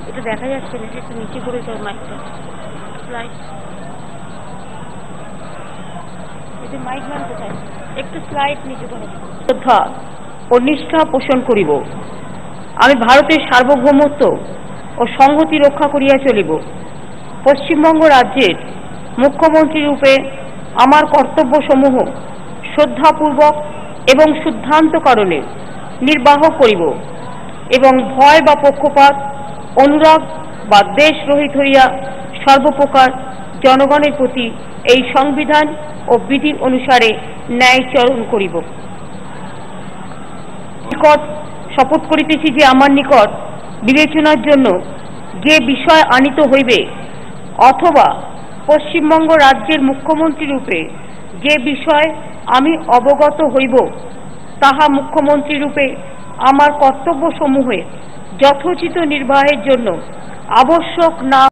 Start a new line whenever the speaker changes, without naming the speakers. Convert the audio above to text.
এটা দেখা যাচ্ছে না, একটু নিচে করে তোর মাইকটা স্লাইড, এটা মাইক ম্যান কোথায়, একটু স্লাইড নিচে করে। শ্রদ্ধা ও নিষ্ঠা পোষণ করিব। আমি ভারতের সার্বভৌমত্ব ও সংহতি রক্ষা করিয়া চলিব। পশ্চিমবঙ্গ রাজ্যের মুখ্যমন্ত্রী রূপে আমার কর্তব্যসমূহ শ্রদ্ধাপূর্বক এবং সিদ্ধান্ত কারণে নির্বাহ করিব এবং ভয় বা পক্ষপাত, অনুরাগ বা দেশ রহিত হইয়া সর্বপ্রকার জনগণের প্রতি এই সংবিধান ও বিধি অনুসারে ন্যায়চরণ করিব। নিকট শপথ করিতেছি যে আমার নিকট বিবেচনার জন্য যে বিষয় আনিত হইবে অথবা পশ্চিমবঙ্গ রাজ্যের মুখ্যমন্ত্রী রূপে যে বিষয় আমি অবগত হইব তাহা মুখ্যমন্ত্রী রূপে আমার কর্তব্যসমূহে যথোচিত নির্বাহের জন্য আবশ্যক না